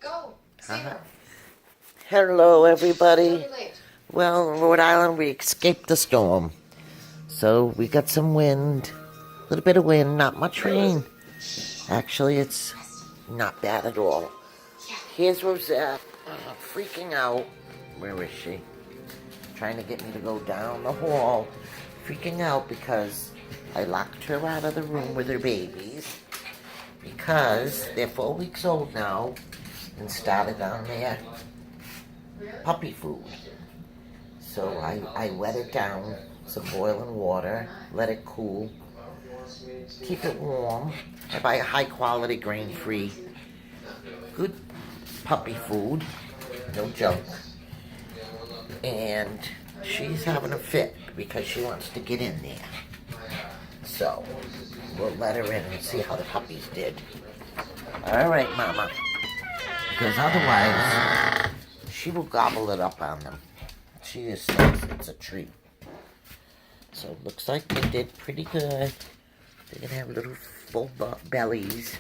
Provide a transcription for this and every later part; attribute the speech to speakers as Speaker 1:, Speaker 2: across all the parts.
Speaker 1: Go. Uh-huh.
Speaker 2: Hello, everybody. Well, in Rhode Island, we escaped the storm. So we got some wind, a little bit of wind, not much rain. Actually, it's not bad at all. Here's Rosette, freaking out. Where is she? Trying to get me to go down the hall. Freaking out because I locked her out of the room with her babies. Because they're 4 weeks old now and started on their puppy food. So I wet it down, some boiling water, let it cool, keep it warm. I buy a high quality, grain free, good puppy food, no junk. And she's having a fit because she wants to get in there. So we'll let her in and see how the puppies did. All right, Mama. Because otherwise, she will gobble it up on them. She just thinks it's a treat. So it looks like they did pretty good. They're going to have little full bellies.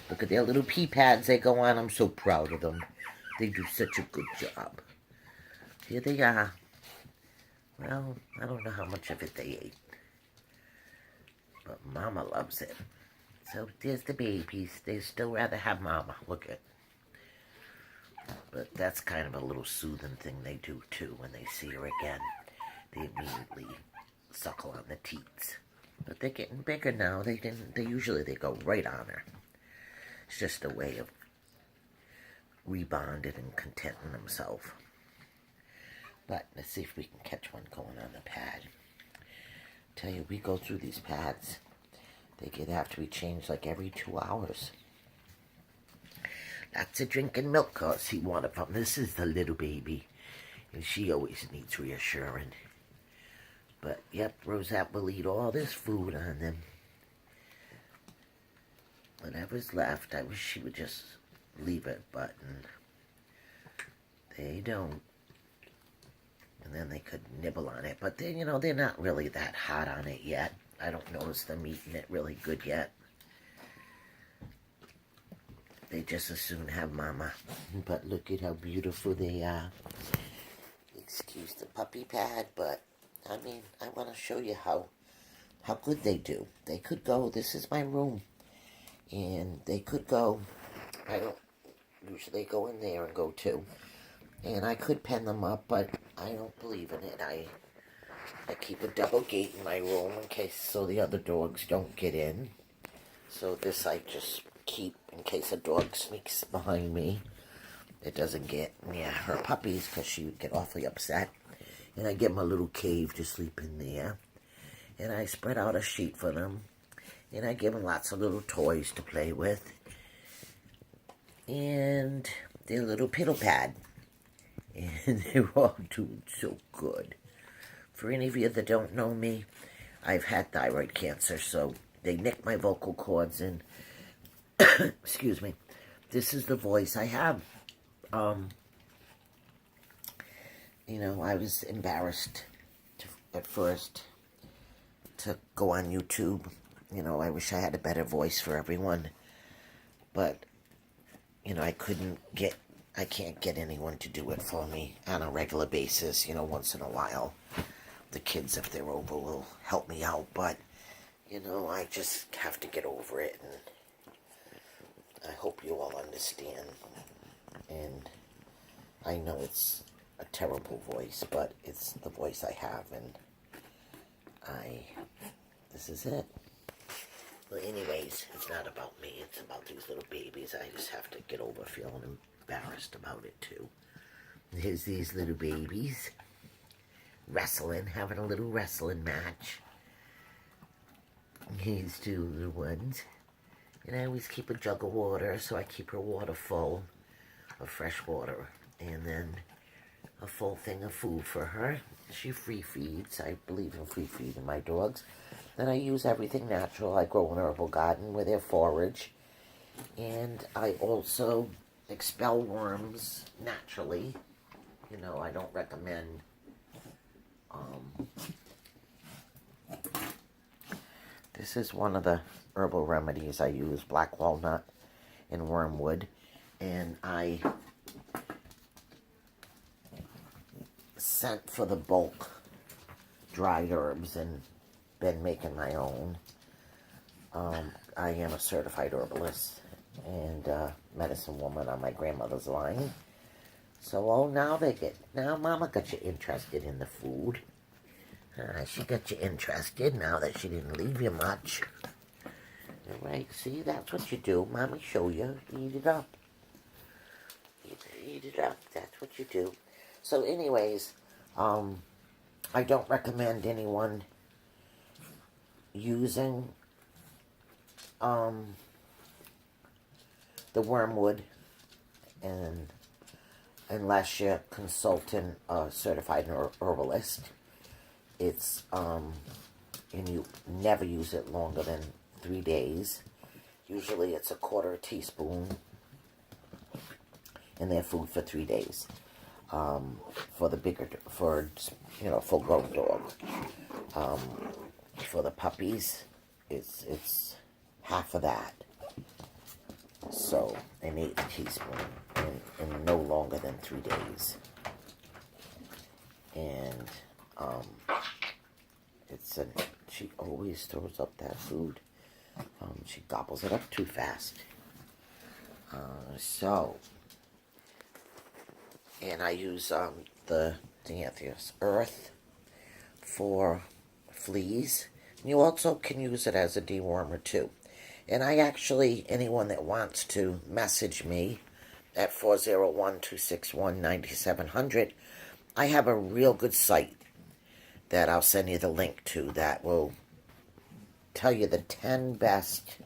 Speaker 2: Look at their little pee pads they go on. I'm so proud of them. They do such a good job. Here they are. Well, I don't know how much of it they ate. But Mama loves it. So there's the babies. They still rather have Mama. Look at. But that's kind of a little soothing thing they do too when they see her again. They immediately suckle on the teats. But they're getting bigger now. They usually go right on her. It's just a way of rebonding and contenting themselves. But let's see if we can catch one going on the pad. Tell you, we go through these pads. They have to be changed like every 2 hours. Lots of drinking milk. Oh, see one of them. This is the little baby. And she always needs reassuring. But, yep, Rosette will eat all this food on them. Whatever's left, I wish she would just leave it, but they don't. And then they could nibble on it. But, they're not really that hot on it yet. I don't notice them eating it really good yet. They just as soon have Mama. But look at how beautiful they are. Excuse the puppy pad, but I mean, I want to show you how good they do. They could go, this is my room, and they could go, I don't usually go in there and go too, and I could pen them up, but I don't believe in it. I keep a double gate in my room in case, so the other dogs don't get in. So this I just keep in case a dog sneaks behind me. It doesn't get near her puppies because she would get awfully upset. And I give them a little cave to sleep in there. And I spread out a sheet for them. And I give them lots of little toys to play with. And their little piddle pad. And they're all doing so good. For any of you that don't know me, I've had thyroid cancer, so they nick my vocal cords and, excuse me, this is the voice I have. I was embarrassed at first to go on YouTube. I wish I had a better voice for everyone. But, I can't get anyone to do it for me on a regular basis. Once in a while, the kids, if they're over, will help me out. But, I just have to get over it. And I hope you all understand. And I know it's a terrible voice, but it's the voice I have, and this is it. Well, anyways, it's not about me, it's about these little babies. I just have to get over feeling embarrassed about it, too. Here's these little babies wrestling, having a little wrestling match. These two little ones. And I always keep a jug of water, so I keep her water full of fresh water. And then a full thing of food for her. She free feeds. I believe in free feeding my dogs. Then I use everything natural. I grow an herbal garden with their forage. And I also expel worms naturally. I don't recommend this is one of the herbal remedies I use, black walnut. and wormwood, and I sent for the bulk dried herbs and been making my own. I am a certified herbalist and medicine woman on my grandmother's line. So, now Mama got you interested in the food. She got you interested now that she didn't leave you much. All right, see, that's what you do. Mommy show you. Eat it up. Eat it up. That's what you do. So, anyways, I don't recommend anyone using the wormwood, and unless you're consulting a certified herbalist. It's and you never use it longer than 3 days. Usually it's a quarter teaspoon in their food for 3 days. For the bigger, for full-grown dog. For the puppies, it's half of that. So an 1/8 teaspoon in no longer than 3 days. And she always throws up that food. She gobbles it up too fast. And I use the Dianthus earth for fleas. You also can use it as a dewormer too. And anyone that wants to message me at 401-261-9700, I have a real good site that I'll send you the link to that will tell you the 10 best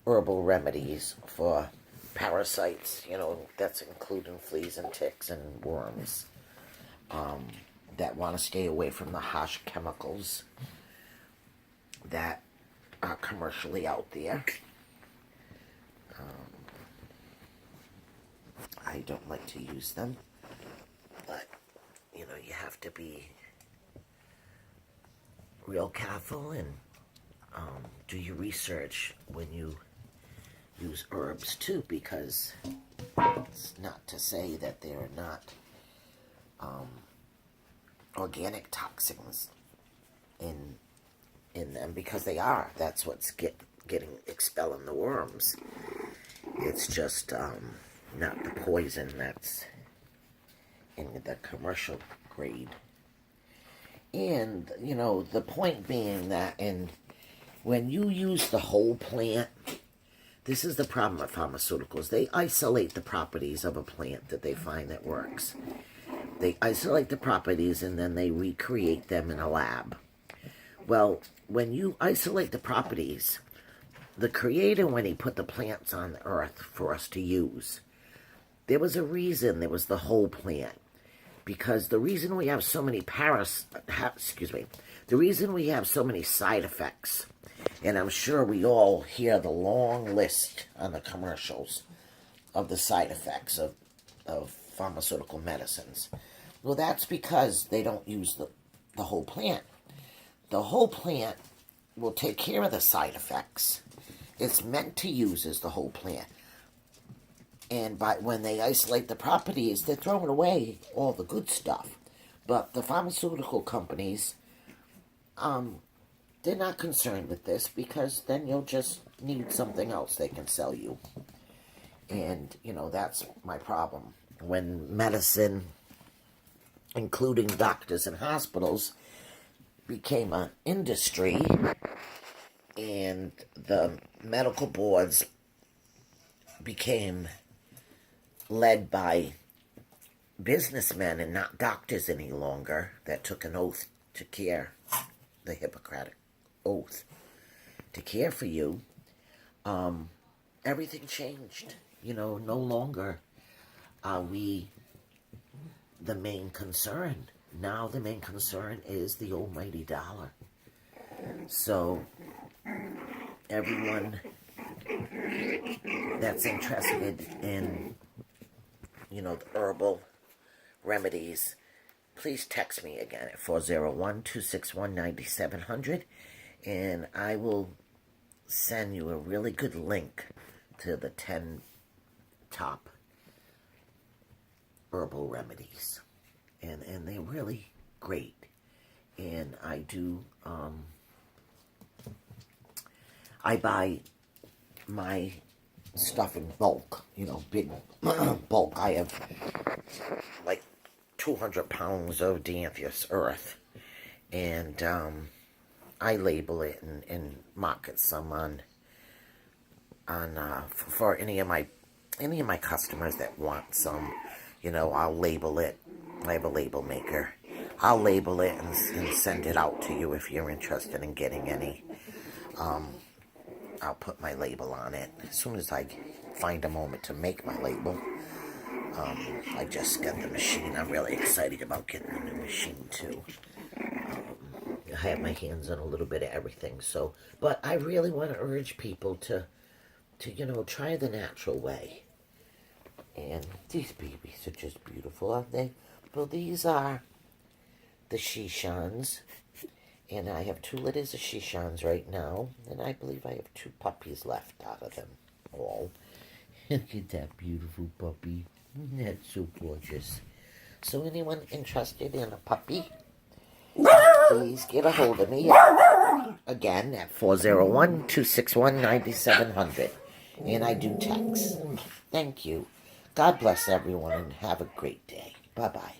Speaker 2: herbal remedies for parasites, that's including fleas and ticks and worms, that want to stay away from the harsh chemicals that are commercially out there. I don't like to use them, but you have to be real careful and do your research when you use herbs too, because it's not to say that there are not organic toxins in them, because they are. That's what's expelling the worms. It's just not the poison that's in the commercial grade. And the point being that when you use the whole plant, this is the problem with pharmaceuticals. They isolate the properties of a plant that they find that works. They isolate the properties and then they recreate them in a lab. Well, when you isolate the properties, the creator, when he put the plants on the earth for us to use, there was a reason there was the whole plant. Because the reason we have so many the reason we have so many side effects, and I'm sure we all hear the long list on the commercials of the side effects of pharmaceutical medicines. Well, that's because they don't use the whole plant. The whole plant will take care of the side effects. It's meant to use as the whole plant. And when they isolate the properties, they're throwing away all the good stuff. But the pharmaceutical companies, they're not concerned with this, because then you'll just need something else they can sell you. And, that's my problem. When medicine, including doctors and hospitals, became an industry, and the medical boards became led by businessmen and not doctors any longer that took an oath to care, the Hippocratic oath, to care for you, everything changed. No longer are we the main concern. Now the main concern is the almighty dollar. So everyone that's interested in the herbal remedies, please text me again at 401-261-9700, and I will send you a really good link to the 10 top herbal remedies. And they're really great. And I do, I buy my stuff in bulk, you know, big bulk. I have like 200 pounds of Dianthus earth. And I label it and market some on for any of my customers that want some. You know, I'll label it. I have a label maker. I'll label it and send it out to you if you're interested in getting any. I'll put my label on it as soon as I find a moment to make my label. I just got the machine. I'm really excited about getting the new machine too. I have my hands on a little bit of everything. So, but I really want to urge people to you know, try the natural way. And these babies are just beautiful, aren't they? Well, these are the Shichons. And I have 2 litters of Shichons right now. And I believe I have 2 puppies left out of them all. Look at that beautiful puppy. That's so gorgeous. So anyone interested in a puppy, please get a hold of me. Again, at 401-261-9700. And I do text. Thank you. God bless everyone and have a great day. Bye-bye.